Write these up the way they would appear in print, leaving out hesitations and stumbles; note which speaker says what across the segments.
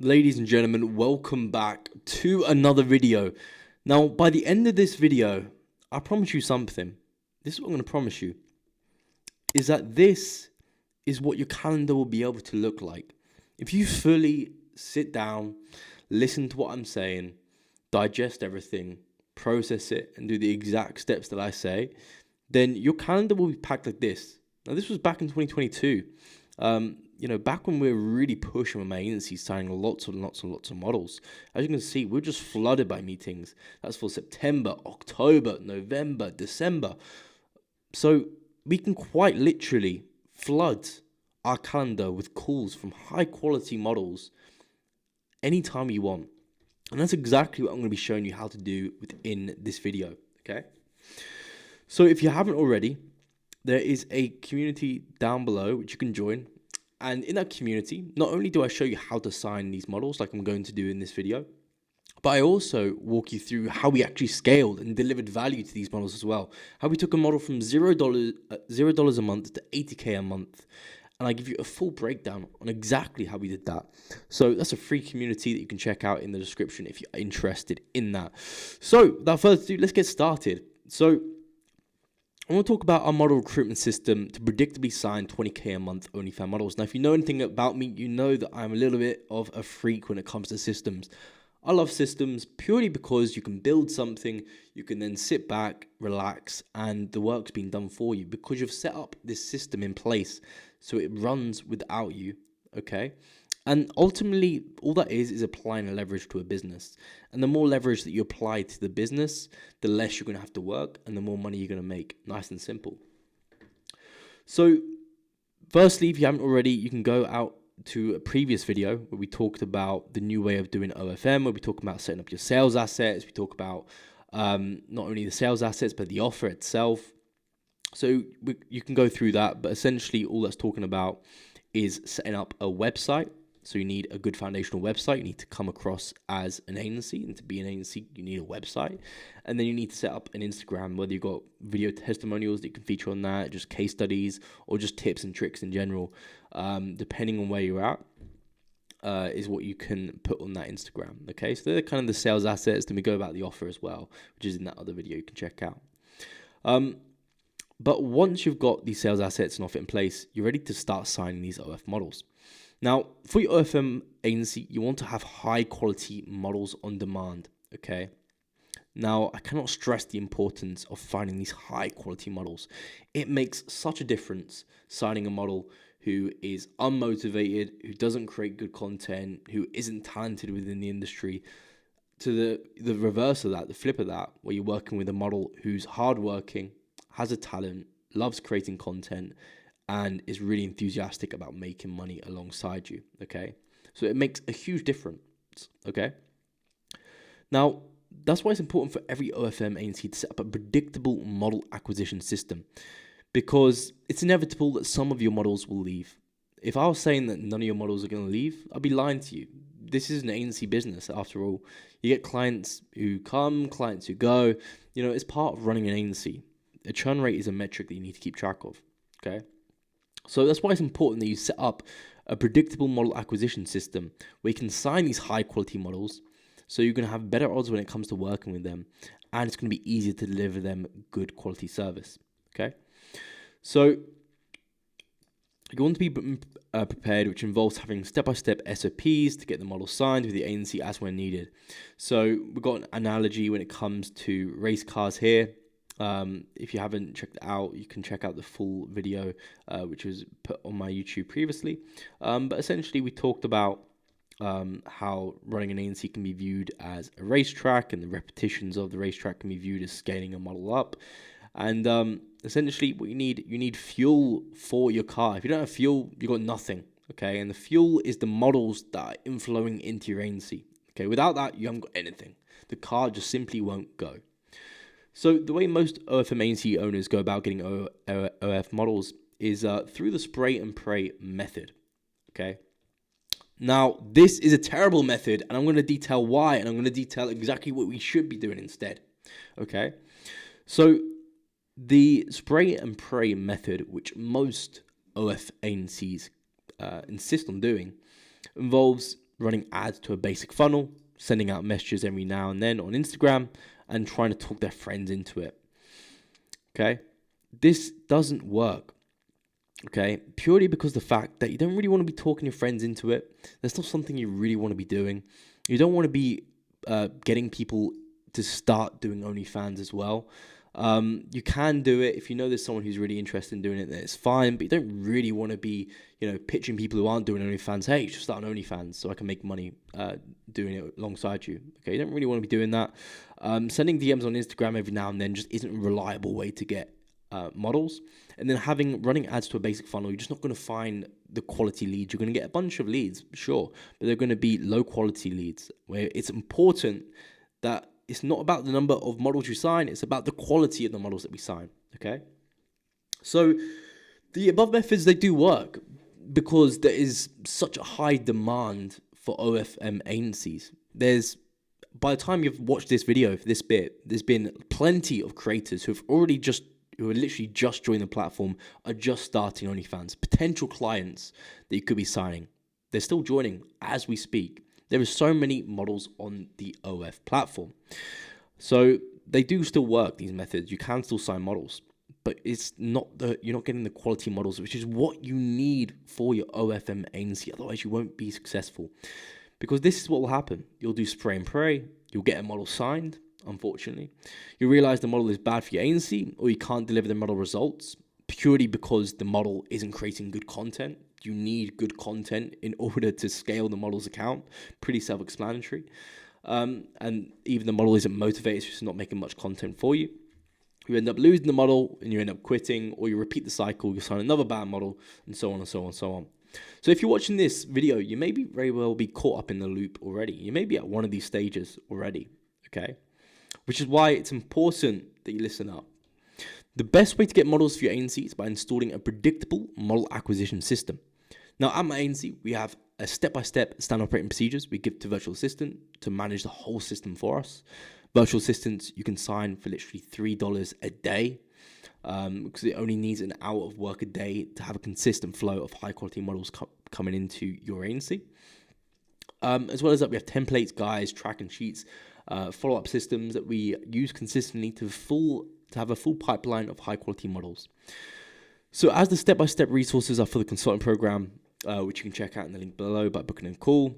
Speaker 1: Ladies and gentlemen, welcome back to another video. Now, by the end of this video, I promise you something. This is what I'm going to promise you. Is that this is what your calendar will be able to look like. If you fully sit down, listen to what I'm saying, digest everything, process it, and do the exact steps that I say, then your calendar will be packed like this. Now, this was back in 2022. Back when we were really pushing with my agency, signing lots and lots of models. As you can see, we're just flooded by meetings. That's for September, October, November, December. So we can quite literally flood our calendar with calls from high quality models anytime you want. And that's exactly what I'm going to be showing you how to do within this video, okay? So if you haven't already, there is a community down below which you can join. And in that community, not only do I show you how to sign these models like I'm going to do in this video, but I also walk you through how we actually scaled and delivered value to these models as well. How we took a model from $0 a month to $80K a month. And I give you a full breakdown on exactly how we did that. So that's a free community that you can check out in the description if you're interested in that. So without further ado, let's get started. So I want to talk about our model recruitment system to predictably sign 20K a month OnlyFans models. Now, if you know anything about me, you know that I'm a little bit of a freak when it comes to systems. I love systems purely because you can build something, you can then sit back, relax, and the work's been done for you because you've set up this system in place so it runs without you, okay? And ultimately, all that is applying a leverage to a business. And the more leverage that you apply to the business, the less you're going to have to work and the more money you're going to make. Nice and simple. So, firstly, if you haven't already, you can go out to a previous video where we talked about the new way of doing OFM, where we talk about setting up your sales assets. We talk about not only the sales assets, but the offer itself. So you can go through that, but essentially all that's talking about is setting up a website. So you need a good foundational website. You need to come across as an agency, and to be an agency, you need a website. And then you need to set up an Instagram, whether you've got video testimonials that you can feature on that, just case studies, or just tips and tricks in general. Depending on where you're at, is what you can put on that Instagram. Okay, so they're kind of the sales assets. Then we go about the offer as well, which is in that other video you can check out. But once you've got these sales assets and offer in place, you're ready to start signing these OF models. Now, for your OFM agency, you want to have high quality models on demand, okay? Now, I cannot stress the importance of finding these high quality models. It makes such a difference signing a model who is unmotivated, who doesn't create good content, who isn't talented within the industry, to the reverse of that, the flip of that, where you're working with a model who's hardworking, has a talent, loves creating content, and is really enthusiastic about making money alongside you, okay? So it makes a huge difference, okay? Now, that's why it's important for every OFM agency to set up a predictable model acquisition system, because it's inevitable that some of your models will leave. If I was saying that none of your models are going to leave, I'd be lying to you. This is an agency business, after all. You get clients who come, clients who go. You know, it's part of running an agency. A churn rate is a metric that you need to keep track of, okay? So that's why it's important that you set up a predictable model acquisition system where you can sign these high quality models so you're going to have better odds when it comes to working with them, and it's going to be easier to deliver them good quality service, okay? So you want to be prepared, which involves having step-by-step SOPs to get the model signed with the agency as when needed. So we've got an analogy when it comes to race cars here. If you haven't checked it out, you can check out the full video, which was put on my YouTube previously. But essentially, we talked about how running an agency can be viewed as a racetrack, and the repetitions of the racetrack can be viewed as scaling a model up. And essentially, what you need fuel for your car. If you don't have fuel, you got nothing. Okay, and the fuel is the models that are inflowing into your agency. Okay, without that, you haven't got anything. The car just simply won't go. So the way most OFM agency owners go about getting OF models is through the spray and pray method, okay? Now, this is a terrible method, and I'm going to detail why, and I'm going to detail exactly what we should be doing instead, okay? So the spray and pray method, which most OF agencies insist on doing, involves running ads to a basic funnel, sending out messages every now and then on Instagram, and trying to talk their friends into it. Okay? This doesn't work. Okay? Purely because the fact that you don't really want to be talking your friends into it. That's not something you really want to be doing. You don't want to be getting people to start doing OnlyFans as well. You can do it if you know there's someone who's really interested in doing it, then it's fine, but you don't really want to be, pitching people who aren't doing OnlyFans, hey, you should start an OnlyFans so I can make money doing it alongside you. Okay, you don't really want to be doing that. Sending DMs on Instagram every now and then just isn't a reliable way to get models. And then running ads to a basic funnel, you're just not going to find the quality leads. You're going to get a bunch of leads, sure, but they're going to be low quality leads, where it's important that it's not about the number of models you sign, it's about the quality of the models that we sign, okay? So the above methods, they do work because there is such a high demand for OFM agencies. By the time you've watched this video for this bit, there's been plenty of creators who are literally just joined the platform, are just starting OnlyFans, potential clients that you could be signing. They're still joining as we speak. There are so many models on the OF platform. So they do still work, these methods. You can still sign models, but you're not getting the quality models, which is what you need for your OFM agency. Otherwise, you won't be successful. Because this is what will happen. You'll do spray and pray. You'll get a model signed, unfortunately. You realize the model is bad for your agency, or you can't deliver the model results purely because the model isn't creating good content. You need good content in order to scale the model's account. Pretty self-explanatory. And even the model isn't motivated, so it's not making much content for you. You end up losing the model and you end up quitting, or you repeat the cycle, you sign another bad model, and so on and so on and so on. So if you're watching this video, you may very well be caught up in the loop already. You may be at one of these stages already, okay? Which is why it's important that you listen up. The best way to get models for your agency is by installing a predictable model acquisition system. Now, at my agency, we have a step-by-step standard operating procedures we give to virtual assistant to manage the whole system for us. Virtual assistants you can sign for literally $3 a day because it only needs an hour of work a day to have a consistent flow of high-quality models coming into your agency. As well as that, we have templates, guides, tracking sheets, follow-up systems that we use consistently to have a full pipeline of high-quality models. So as the step-by-step resources are for the consulting program, which you can check out in the link below by booking a call,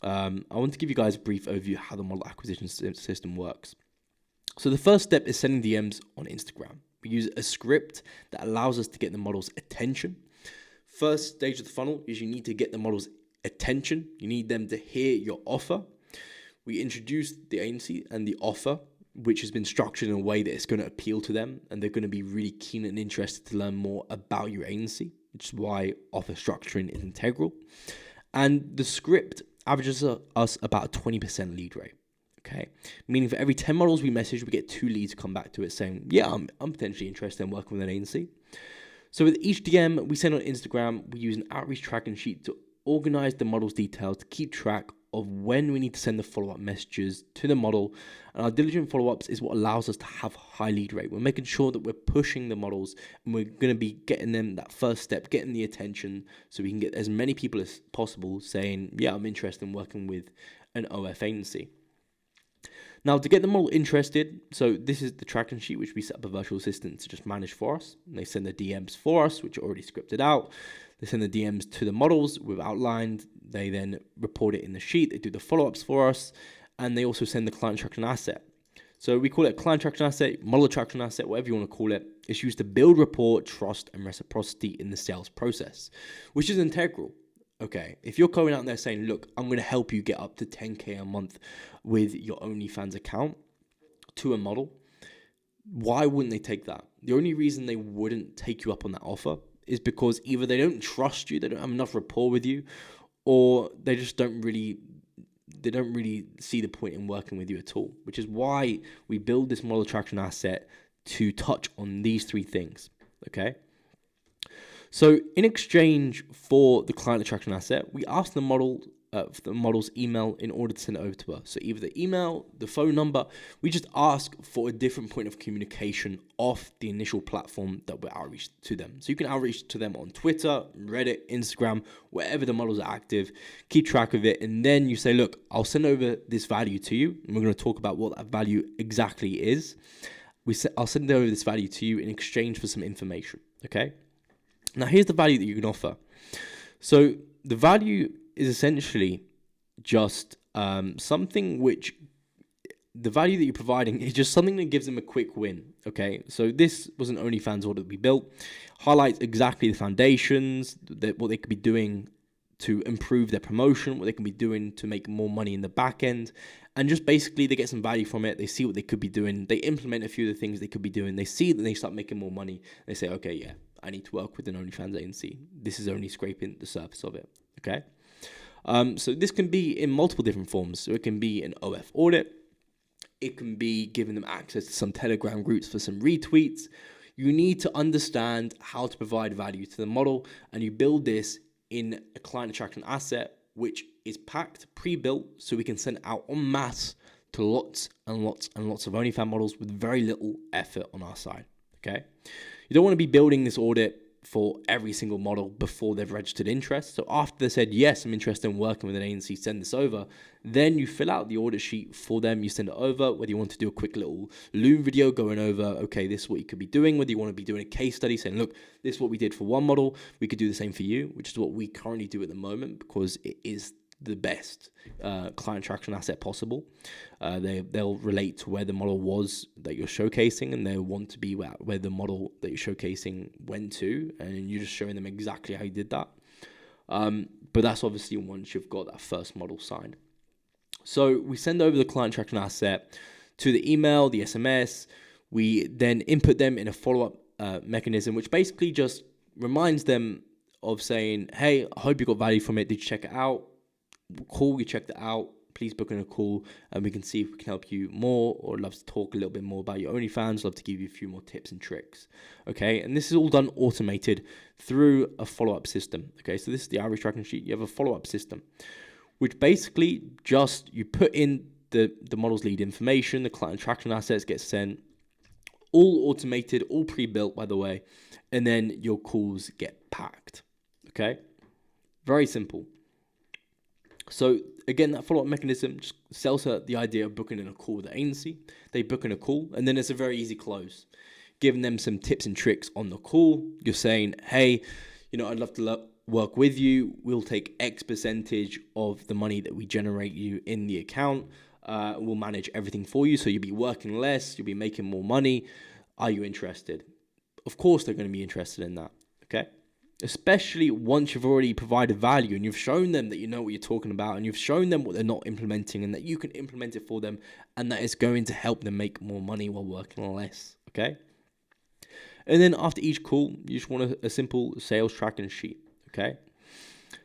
Speaker 1: I want to give you guys a brief overview of how the model acquisition system works. So the first step is sending DMs on Instagram. We use a script that allows us to get the model's attention. First stage of the funnel is you need to get the model's attention. You need them to hear your offer. We introduce the agency and the offer, which has been structured in a way that it's going to appeal to them, and they're going to be really keen and interested to learn more about your agency, which is why offer structuring is integral. And the script averages us about a 20% lead rate, okay? Meaning for every 10 models we message, we get 2 leads come back to it saying, yeah, I'm potentially interested in working with an agency. So with each DM we send on Instagram, we use an outreach tracking sheet to organize the model's details to keep track of when we need to send the follow-up messages to the model. And our diligent follow-ups is what allows us to have high lead rate. We're making sure that we're pushing the models, and we're going to be getting them that first step, getting the attention, so we can get as many people as possible saying, yeah, I'm interested in working with an OF agency. Now, to get the model interested, so this is the tracking sheet, which we set up a virtual assistant to just manage for us. And they send the DMs for us, which are already scripted out. They send the DMs to the models we've outlined. They then report it in the sheet. They do the follow-ups for us. And they also send the client attraction asset. So we call it client attraction asset, model attraction asset, whatever you want to call it. It's used to build rapport, trust, and reciprocity in the sales process, which is integral. Okay, if you're going out there saying, look, I'm going to help you get up to 10K a month with your OnlyFans account to a model, why wouldn't they take that? The only reason they wouldn't take you up on that offer is because either they don't trust you, they don't have enough rapport with you, or they just don't really see the point in working with you at all, which is why we build this model attraction asset to touch on these 3 things, okay? So in exchange for the client attraction asset, we ask the model for the model's email in order to send it over to her. So either the email, the phone number, we just ask for a different point of communication off the initial platform that we're outreach to them. So you can outreach to them on Twitter, Reddit, Instagram, wherever the models are active, keep track of it. And then you say, look, I'll send over this value to you. And we're going to talk about what that value exactly is. I'll send over this value to you in exchange for some information. Okay. Now here's the value that you can offer. So the value is essentially just something which the value that you're providing is just something that gives them a quick win. Okay, so this was an OnlyFans order that we built, highlights exactly the foundations, what they could be doing to improve their promotion, what they can be doing to make more money in the back end, and just basically they get some value from it. They see what they could be doing, they implement a few of the things they could be doing, they see that they start making more money, they say, okay, yeah, I need to work with an OnlyFans agency. This is only scraping the surface of it. Okay. So this can be in multiple different forms. So it can be an OF audit. It can be giving them access to some Telegram groups for some retweets. You need to understand how to provide value to the model, and you build this in a client attraction asset, which is packed, pre-built, so we can send out en masse to lots and lots and lots of OnlyFans models with very little effort on our side. Okay. You don't want to be building this audit for every single model before they've registered interest. So after they said, yes, I'm interested in working with an agency, send this over, then you fill out the audit sheet for them, you send it over, whether you want to do a quick little Loom video going over, okay, this is what you could be doing, whether you want to be doing a case study saying, look, this is what we did for one model, we could do the same for you, which is what we currently do at the moment because it is the best client attraction asset possible. They'll relate to where the model was that you're showcasing, and they'll want to be where the model that you're showcasing went to, and you're just showing them exactly how you did that. But that's obviously once you've got that first model signed. So we send over the client attraction asset to the email, the SMS. We then input them in a follow-up mechanism, which basically just reminds them of saying, hey, I hope you got value from it. Did you check it out? Cool, you checked it out. Please book in a call and we can see if we can help you more, or love to talk a little bit more about your OnlyFans. Love to give you a few more tips and tricks. Okay, and this is all done automated through a follow-up system. Okay, so this is the outreach tracking sheet. You have a follow-up system, which basically just you put in the model's lead information, the client attraction assets get sent, all automated, all pre-built, by the way, and then your calls get packed. Okay, very simple. So again, that follow-up mechanism just sells her the idea of booking in a call with the agency. They book in a call, and then it's a very easy close. Giving them some tips and tricks on the call. You're saying, hey, I'd love to work with you. We'll take X percentage of the money that we generate you in the account. We'll manage everything for you. So you'll be working less. You'll be making more money. Are you interested? Of course, they're going to be interested in that. Okay. Especially once you've already provided value and you've shown them that you know what you're talking about, and you've shown them what they're not implementing and that you can implement it for them, and that it's going to help them make more money while working less. Okay. And then after each call, you just want a simple sales tracking sheet. Okay.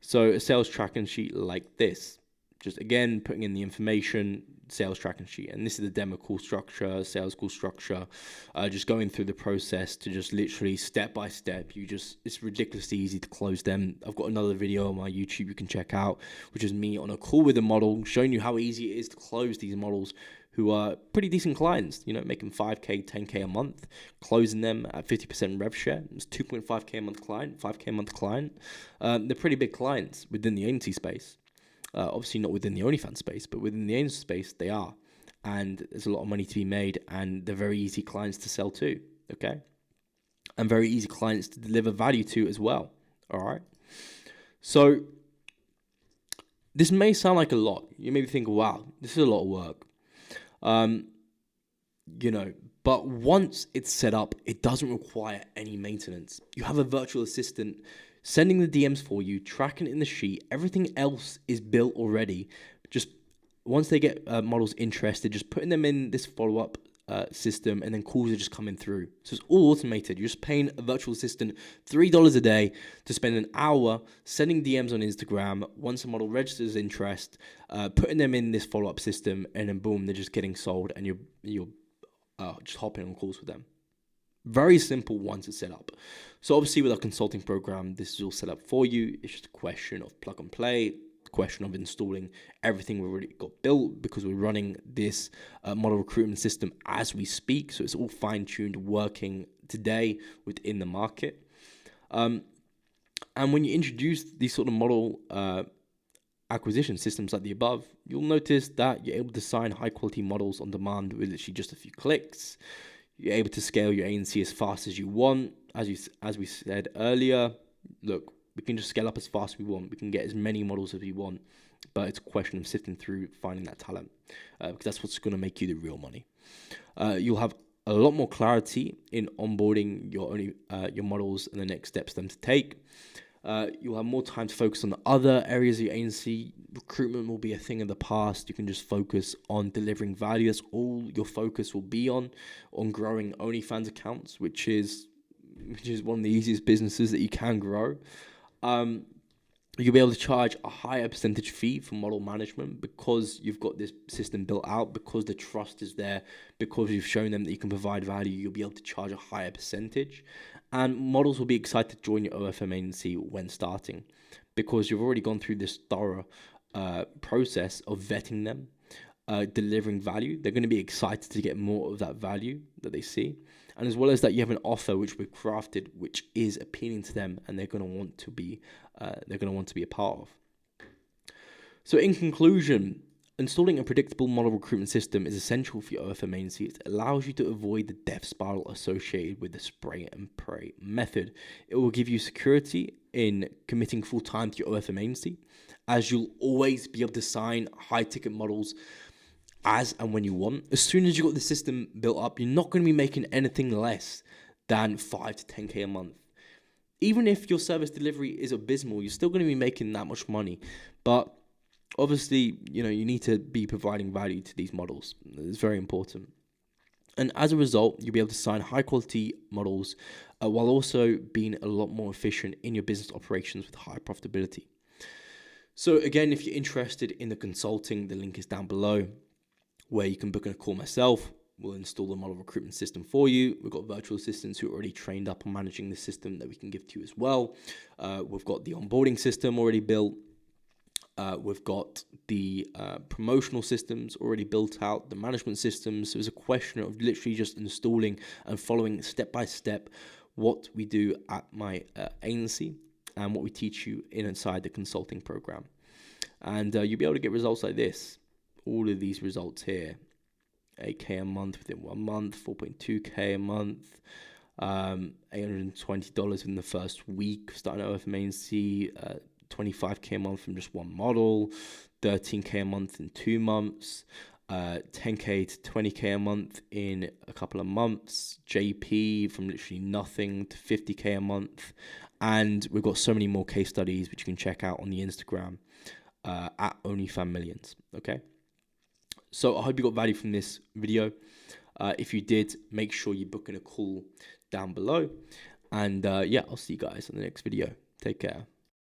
Speaker 1: So a sales tracking sheet like this, just again, putting in the information, sales tracking sheet. And this is the demo call structure, sales call structure, just going through the process to just literally step by step. It's ridiculously easy to close them. I've got another video on my YouTube you can check out, which is me on a call with a model, showing you how easy it is to close these models who are pretty decent clients, making 5K, 10K a month, closing them at 50% rev share. It's 2.5K a month client, 5K a month client. They're pretty big clients within the agency space. Obviously not within the OnlyFans space, but within the agency space, they are. And there's a lot of money to be made, and they're very easy clients to sell to, okay? And very easy clients to deliver value to as well, all right? So this may sound like a lot. You may be thinking, wow, this is a lot of work. But once it's set up, it doesn't require any maintenance. You have a virtual assistant sending the DMs for you, tracking it in the sheet. Everything else is built already. Just once they get models interested, just putting them in this follow-up system, and then calls are just coming through. So it's all automated. You're just paying a virtual assistant $3 a day to spend an hour sending DMs on Instagram. Once a model registers interest, putting them in this follow-up system, and then boom, they're just getting sold, and you're just hopping on calls with them. Very simple once it's set up. So obviously with our consulting program, this is all set up for you. It's just a question of plug and play, question of installing everything we've already got built, because we're running this model recruitment system as we speak. So it's all fine-tuned, working today within the market. And when you introduce these sort of model acquisition systems like the above, you'll notice that you're able to sign high-quality models on demand with literally just a few clicks. You're able to scale your agency as fast as you want. As we said earlier, look, we can just scale up as fast as we want. We can get as many models as we want, but it's a question of sifting through, finding that talent, because that's what's going to make you the real money. You'll have a lot more clarity in onboarding your models and the next steps for them to take. You'll have more time to focus on the other areas of your agency. Recruitment will be a thing of the past. You can just focus on delivering value. That's all your focus will be on growing OnlyFans accounts, which is one of the easiest businesses that you can grow. You'll be able to charge a higher percentage fee for model management because you've got this system built out, because the trust is there, because you've shown them that you can provide value. You'll be able to charge a higher percentage. And models will be excited to join your OFM agency when starting, because you've already gone through this thorough process of vetting them, delivering value. They're going to be excited to get more of that value that they see. And as well as that, you have an offer which we've crafted, which is appealing to them, and they're going to want to be a part of. So in conclusion, installing a predictable model recruitment system is essential for your OFM agency. It allows you to avoid the death spiral associated with the spray and pray method. It will give you security in committing full time to your OFM agency, as you'll always be able to sign high ticket models as and when you want. As soon as you've got the system built up, you're not going to be making anything less than 5 to 10K a month. Even if your service delivery is abysmal, you're still going to be making that much money. But obviously, you need to be providing value to these models. It's very important. And as a result, you'll be able to sign high quality models while also being a lot more efficient in your business operations with high profitability. So again, if you're interested in the consulting, the link is down below, where you can book a call myself. We'll install the model recruitment system for you. We've got virtual assistants who are already trained up on managing the system that we can give to you as well. We've got the onboarding system already built. We've got the promotional systems already built out, the management systems. So it's a question of literally just installing and following step by step what we do at my agency and what we teach you inside the consulting program. And you'll be able to get results like this. All of these results here, 8K a month within 1 month, 4.2K a month, $820 in the first week starting out with agency, 25K a month from just one model, 13K a month in 2 months, 10K to 20K a month in a couple of months, JP from literally nothing to 50K a month. And we've got so many more case studies which you can check out on the Instagram at OnlyFans Millions. Okay. So I hope you got value from this video. If you did, make sure you book in a call down below. And yeah, I'll see you guys in the next video. Take care.